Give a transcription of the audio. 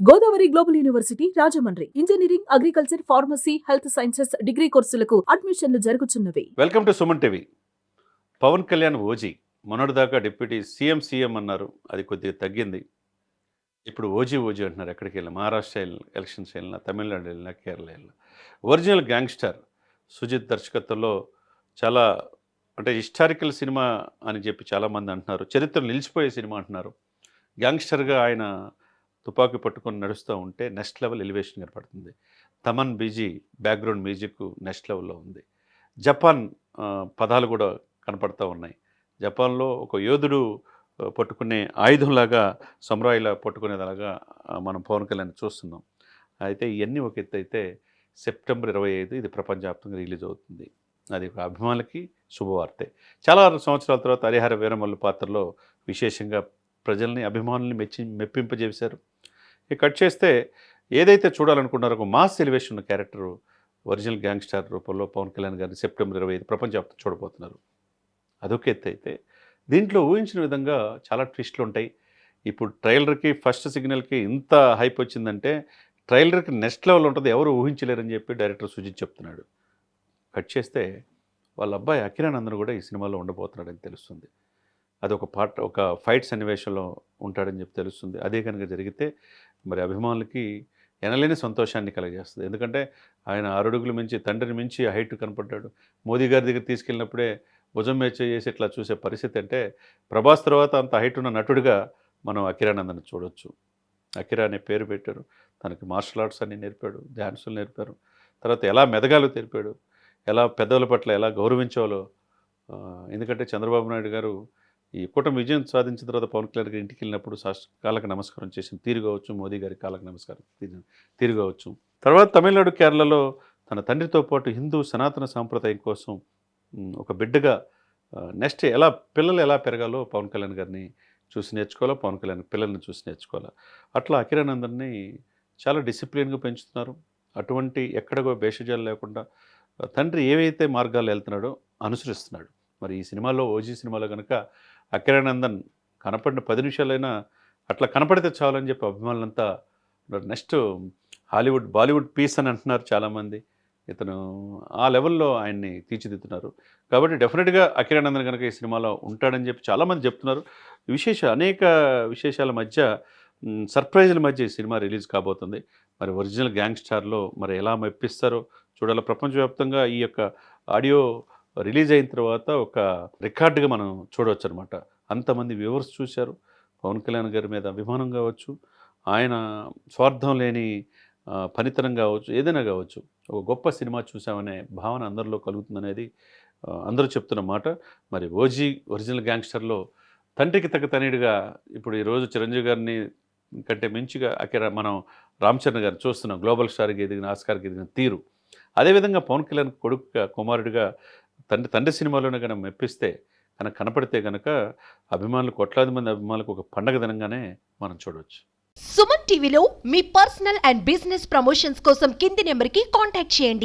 Godavari global university Rajahmundry engineering, agriculture, pharmacy, health sciences degree కోర్సులకు అడ్మిషన్లు జరుగుతున్నవి. Welcome to Suman TV. Pavan Kalyan OG మొన్నటిదాకా డిప్యూటీ సీఎం అన్నారు, అది కొద్దిగా తగ్గింది. ఇప్పుడు ఓజీ అంటున్నారు. ఎక్కడికి వెళ్ళినా, మహారాష్ట్ర ఎలక్షన్స్ వెళ్ళినా, తమిళనాడు వెళ్ళినా, కేరళ వెళ్ళినా. ఒరిజినల్ గ్యాంగ్స్టర్ సుజిత్ దర్శకత్వంలో చాలా అంటే హిస్టారికల్ సినిమా అని చెప్పి చాలామంది అంటున్నారు. చరిత్రలో నిలిచిపోయే సినిమా అంటున్నారు. గ్యాంగ్స్టర్గా ఆయన తుపాకీ పట్టుకొని నడుస్తూ ఉంటే నెక్స్ట్ లెవెల్ ఎలివేషన్ ఏర్పడుతుంది. Thaman BG background music next లెవెల్లో ఉంది. జపాన్ పదాలు కూడా కనపడుతూ ఉన్నాయి. జపాన్లో ఒక యోధుడు పట్టుకునే ఆయుధంలాగా, సమురాయిలా పట్టుకునేలాగా మనం పవన్ కళ్యాణ్ చూస్తున్నాం. అయితే ఇవన్నీ ఒక ఎత్తు అయితే సెప్టెంబర్ 25 ఇది ప్రపంచవ్యాప్తంగా రిలీజ్ అవుతుంది. అది ఒక అభిమానులకి శుభవార్తే. చాలా సంవత్సరాల తర్వాత హరిహర వీరమల్లు పాత్రలో విశేషంగా ప్రజల్ని, అభిమానుల్ని మెప్పింపజేశారు. ఇక కట్ చేస్తే ఏదైతే చూడాలనుకున్నారో ఒక మాస్ ఎలివేషన్ ఉన్న క్యారెక్టరు ఒరిజినల్ గ్యాంగ్స్టర్ రూపంలో పవన్ కళ్యాణ్ గారిని సెప్టెంబర్ 25 ప్రపంచవ్యాప్తంగా చూడబోతున్నారు. అదొక ఎత్తు అయితే దీంట్లో ఊహించిన విధంగా చాలా ట్విస్టులు ఉంటాయి. ఇప్పుడు ట్రైలర్కి ఫస్ట్ సిగ్నల్కి ఇంత హైప్ వచ్చిందంటే ట్రైలర్కి నెక్స్ట్ లెవెల్ ఉంటుంది, ఎవరు ఊహించలేరని చెప్పి డైరెక్టర్ సుజిత్ చెప్తున్నాడు. కట్ చేస్తే వాళ్ళ అబ్బాయి అకిరానందన్ కూడా ఈ సినిమాలో ఉండబోతున్నాడని తెలుస్తుంది. అది ఒక ఫైట్ సన్నివేశంలో ఉంటాడని చెప్పి తెలుస్తుంది. అదే కనుక జరిగితే మరి అభిమానులకి ఎనలేని సంతోషాన్ని కలగజేస్తుంది. ఎందుకంటే ఆయన 6 అడుగులు మించి, తండ్రిని మించి హైట్ కనపడ్డాడు. మోదీ గారి దగ్గర తీసుకెళ్ళినప్పుడే భుజం మీద చేసి ఇట్లా చూసే పరిస్థితి. అంటే ప్రభాస్ తర్వాత అంత హైట్ ఉన్న నటుడిగా మనం అకిరానందన్ చూడొచ్చు. అకిరా అనే పేరు పెట్టారు. తనకి మార్షల్ ఆర్ట్స్ అన్ని నేర్పాడు, డ్యాన్సులు నేర్పారు. తర్వాత ఎలా మెదగాలో తెలిపాడు, ఎలా పెద్దల పట్ల ఎలా గౌరవించాలో. ఎందుకంటే చంద్రబాబు నాయుడు గారు ఈ కూటమి విజయం సాధించిన తర్వాత పవన్ కళ్యాణ్ గారి ఇంటికి వెళ్ళినప్పుడు కాళ్ళకు నమస్కారం చేసిన తీరు కావచ్చు, మోదీ గారి కాళ్ళకు నమస్కారం తీరు కావచ్చు. తర్వాత తమిళనాడు, కేరళలో తన తండ్రితో పాటు హిందూ సనాతన సాంప్రదాయం కోసం ఒక బిడ్డగా నెక్స్ట్ పిల్లలు ఎలా పెరగాలో పవన్ కళ్యాణ్ గారిని చూసి నేర్చుకోవాలా, పవన్ కళ్యాణ్ పిల్లల్ని చూసి నేర్చుకోవాలా. అట్లా అకిరానందన్ని చాలా డిసిప్లిన్గా పెంచుతున్నారు. అటువంటి ఎక్కడో భేషజాలు లేకుండా తండ్రి ఏవైతే మార్గాలు వెళ్తున్నాడో అనుసరిస్తున్నాడు. మరి ఈ సినిమాలో, ఓజీ సినిమాలో కనుక అకిరానందన్ కనపడిన 10 నిమిషాలైనా అట్లా కనపడితే చాలని చెప్పి అభిమానులంతా నెక్స్ట్ బాలీవుడ్ పీస్ అని అంటున్నారు చాలామంది. ఇతను ఆ లెవెల్లో ఆయన్ని తీర్చిదిద్దుతున్నారు. కాబట్టి డెఫినెట్గా అకిరానందన్ కనుక ఈ సినిమాలో ఉంటాడని చెప్పి చాలామంది చెప్తున్నారు. అనేక విశేషాల మధ్య, సర్ప్రైజుల మధ్య ఈ సినిమా రిలీజ్ కాబోతుంది. మరి ఒరిజినల్ గ్యాంగ్స్టార్లో మరి ఎలా మెప్పిస్తారో చూడాలి. ప్రపంచవ్యాప్తంగా ఈ యొక్క ఆడియో రిలీజ్ అయిన తర్వాత ఒక రికార్డుగా మనం చూడవచ్చు అనమాట. అంతమంది వ్యూవర్స్ చూశారు. పవన్ కళ్యాణ్ గారి మీద అభిమానం కావచ్చు, ఆయన స్వార్థం లేని పనితనం కావచ్చు, ఏదైనా కావచ్చు, ఒక గొప్ప సినిమా చూసామనే భావన అందరిలో కలుగుతుందనేది అందరూ చెప్తున్న మాట. మరి ఓజీ ఒరిజినల్ గ్యాంగ్స్టర్లో తండ్రికి తగ్గ తనయుడిగా ఇప్పుడు ఈరోజు చిరంజీవి గారిని కంటే మించిగా మనం రామ్ చరణ్ గారిని చూస్తున్నాం. గ్లోబల్ స్టార్కి ఎదిగిన, ఆస్కార్కి ఎదిగిన తీరు. అదేవిధంగా పవన్ కళ్యాణ్ కొడుకుగా, కుమారుడిగా తండ్రి సినిమాలోనే కనుక మెప్పిస్తే కనపడితే కనుక అభిమానులు, కోట్లాది మంది అభిమానులకు ఒక పండగ దినంగానే మనం చూడవచ్చు. సుమన్ టీవీలో మీ పర్సనల్ అండ్ బిజినెస్ ప్రమోషన్స్ కోసం కింది నెంబర్కి కాంటాక్ట్ చేయండి.